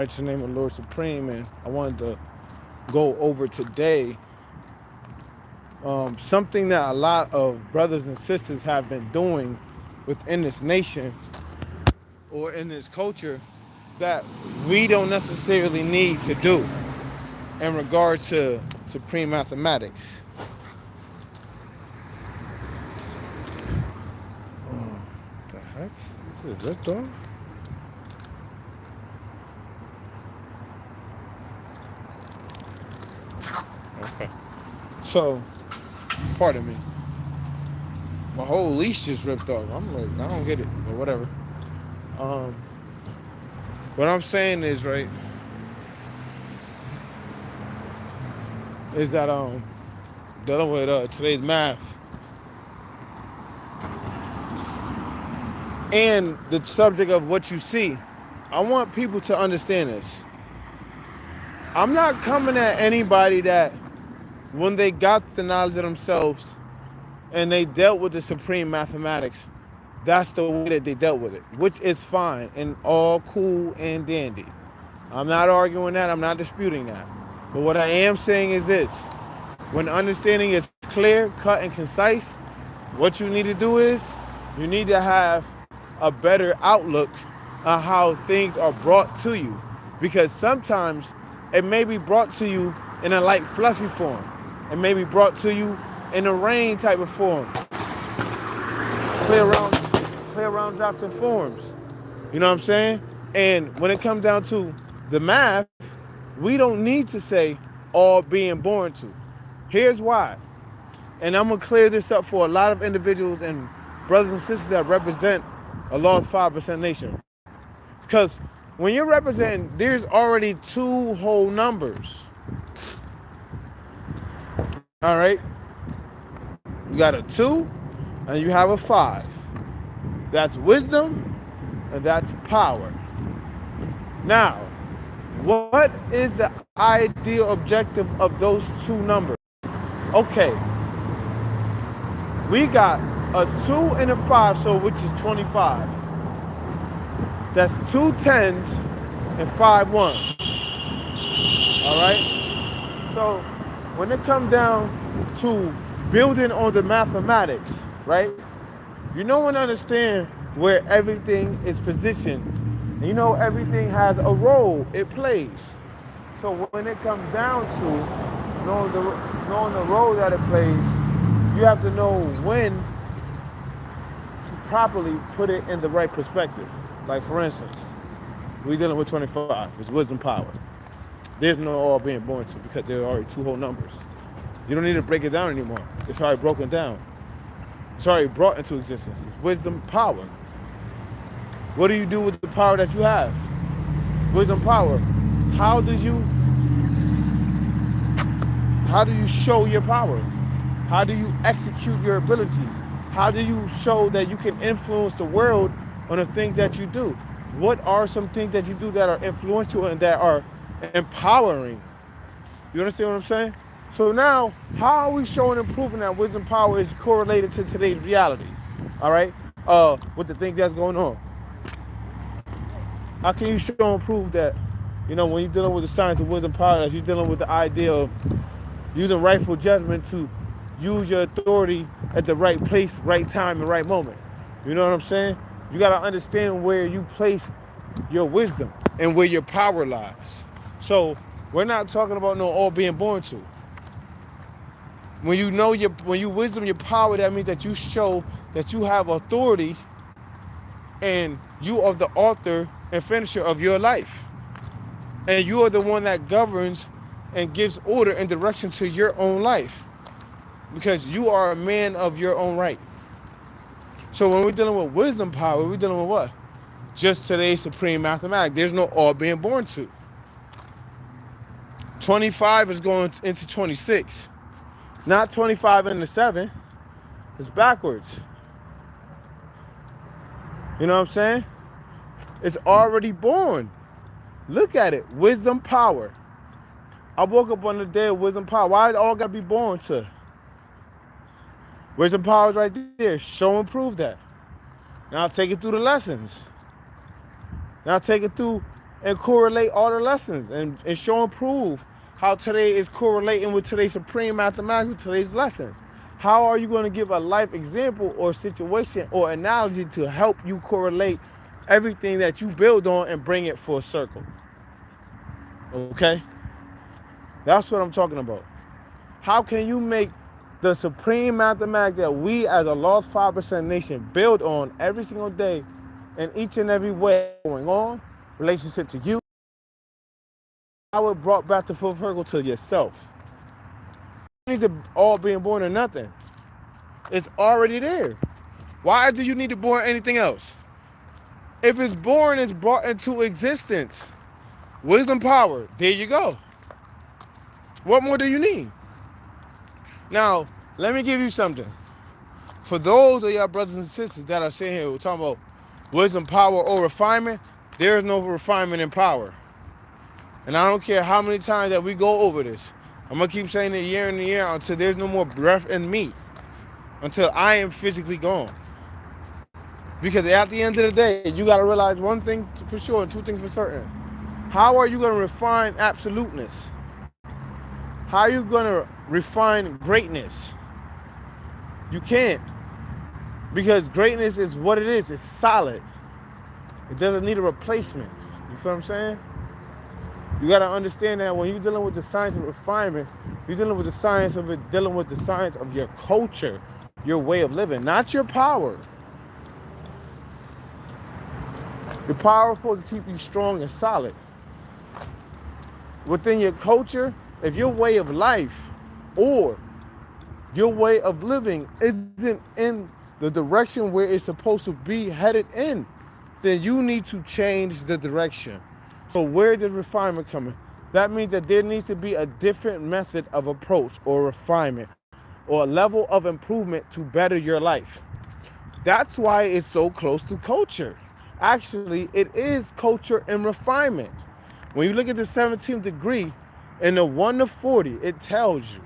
It's the name of Lord Supreme, and I wanted to go over today something that a lot of brothers and sisters have been doing within this nation or in this culture that we don't necessarily need to do in regards to supreme mathematics. What the heck? Is it ripped off? Okay. So, pardon me. My whole leash just ripped off. I'm like, I don't get it, but whatever. Um, what I'm saying is, right, is that dealing with today's math and the subject of what you see, I want people to understand this. I'm not coming at anybody that when they got the knowledge of themselves and they dealt with the supreme mathematics, that's the way that they dealt with it, which is fine and all cool and dandy. I'm not arguing that. I'm not disputing that. But what I am saying is this. When understanding is clear, cut, and concise, what you need to do is you need to have a better outlook on how things are brought to you. Because sometimes it may be brought to you in a light, fluffy form. It may be brought to you in a rain type of form. Play around drops and forms. You know what I'm saying? And when it comes down to the math, we don't need to say all being born to. Here's why. And I'm going to clear this up for a lot of individuals and brothers and sisters that represent a lost 5% nation. Because when you're representing, there's already two whole numbers. All right? You got a 2 and you have a 5. That's wisdom and that's power. Now, what is the ideal objective of those two numbers? Okay, we got a 2 and a 5, so which is 25. That's 2 10s and 5 1s. All right? So when it comes down to building on the mathematics, right? You know and understand where everything is positioned. And you know everything has a role it plays. So when it comes down to knowing the role that it plays, you have to know when to properly put it in the right perspective. Like for instance, we're dealing with 25. It's wisdom power. There's no all being born to because there are already two whole numbers. You don't need to break it down anymore. It's already broken down. It's already brought into existence. It's wisdom power. What do you do with the power that you have? Wisdom power. How do you show your power? How do you execute your abilities? How do you show that you can influence the world on the things that you do? What are some things that you do that are influential and that are empowering? You understand what I'm saying? So now, how are we showing and proving that wisdom power is correlated to today's reality? All right? With the things that's going on. How can you show and prove that, you know, when you're dealing with the science of wisdom power, that you're dealing with the idea of using rightful judgment to use your authority at the right place, right time, and right moment? You know what I'm saying? You got to understand where you place your wisdom and where your power lies. So we're not talking about no all being born to. When you wisdom your power, that means that you show that you have authority and you are the author and finisher of your life. And you are the one that governs and gives order and direction to your own life. Because you are a man of your own right. So when we're dealing with wisdom power, we're dealing with what? Just today's supreme mathematics. There's no all being born to. 25 is going into 26. Not 25 into 7. It's backwards. You know what I'm saying? It's already born. Look at it. Wisdom power. I woke up on the day of wisdom power. Why it all got to be born to? Wisdom power is right there. Show and prove that. Now I'll take it through the lessons. Now I'll take it through and correlate all the lessons and show and prove how today is correlating with today's supreme mathematics, with today's lessons. How are you going to give a life example or situation or analogy to help you correlate everything that you build on and bring it full circle? Okay? That's what I'm talking about. How can you make the supreme mathematics that we as a lost 5% nation build on every single day in each and every way going on, relationship to you, how it brought back to full circle to yourself? You need to all being born or nothing. It's already there. Why do you need to born anything else? If it's born, it's brought into existence. Wisdom, power, there you go. What more do you need? Now, let me give you something. For those of y'all brothers and sisters that are sitting here talking about wisdom, power, or refinement, there is no refinement in power. And I don't care how many times that we go over this. I'm going to keep saying it year in and year out until there's no more breath in me. Until I am physically gone. Because at the end of the day, you got to realize one thing for sure and two things for certain. How are you going to refine absoluteness? How are you going to refine greatness? You can't. Because greatness is what it is. It's solid. It doesn't need a replacement. You feel what I'm saying? You got to understand that when you're dealing with the science of refinement, you're dealing with the science of it, dealing with the science of your culture, your way of living, not your power. Your power is supposed to keep you strong and solid. Within your culture, if your way of life or your way of living isn't in the direction where it's supposed to be headed in, then you need to change the direction. So where did refinement come in? That means that there needs to be a different method of approach or refinement or a level of improvement to better your life. That's why it's so close to culture. Actually, it is culture and refinement. When you look at the 17th degree in the 1 to 40, it tells you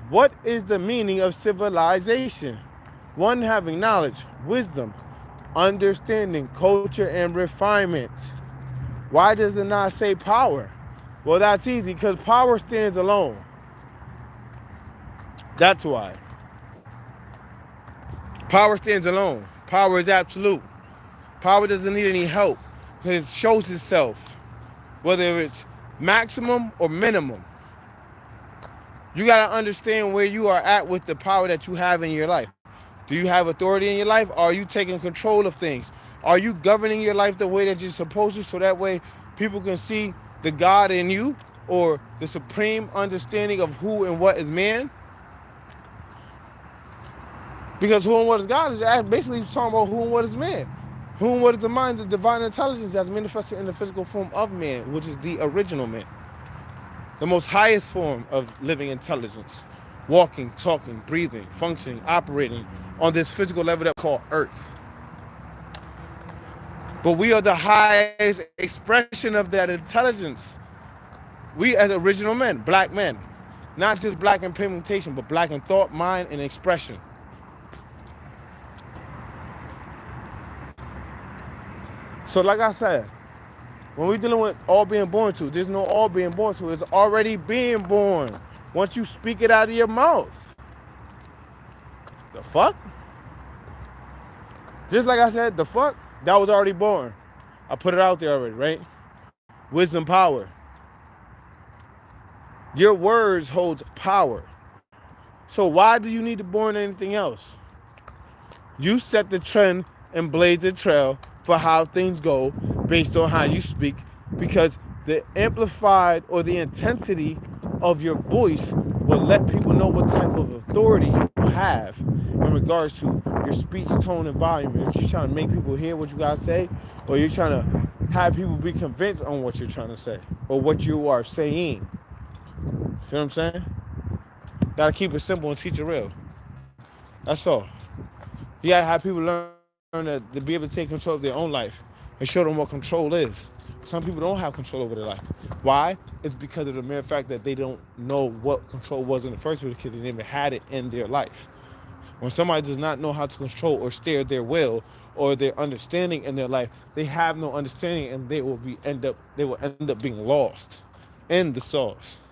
what is the meaning of civilization. One, having knowledge, wisdom, understanding, culture, and refinement. Why does it not say power? Well, that's easy, because power stands alone. That's why. Power stands alone. Power is absolute. Power doesn't need any help because it shows itself, whether it's maximum or minimum. You got to understand where you are at with the power that you have in your life. Do you have authority in your life? Are you taking control of things? Are you governing your life the way that you're supposed to, so that way people can see the God in you or the supreme understanding of who and what is man? Because who and what is God is basically talking about who and what is man. Who and what is the mind, the divine intelligence that's manifested in the physical form of man, which is the original man. The most highest form of living intelligence. Walking, talking, breathing, functioning, operating on this physical level that we call Earth. But we are the highest expression of that intelligence. We as original men, black men. Not just black in pigmentation, but black in thought, mind, and expression. So like I said, when we're dealing with all being born to, there's no all being born to. It's already being born. Once you speak it out of your mouth. The fuck? Just like I said, the fuck, that was already born. I put it out there already, right? Wisdom, power. Your words hold power. So why do you need to born anything else? You set the trend and blaze the trail for how things go based on how you speak, because the amplified or the intensity of your voice will let people know what type of authority you have in regards to your speech, tone, and volume. And if you're trying to make people hear what you gotta say, or you're trying to have people be convinced on what you're trying to say or what you are saying. See what I'm saying? Gotta keep it simple and teach it real. That's all. You gotta have people learn to be able to take control of their own life and show them what control is. Some people don't have control over their life. Why? It's because of the mere fact that they don't know what control was in the first place, because they never had it in their life. When somebody does not know how to control or steer their will or their understanding in their life. They have no understanding, and they will end up being lost in the sauce.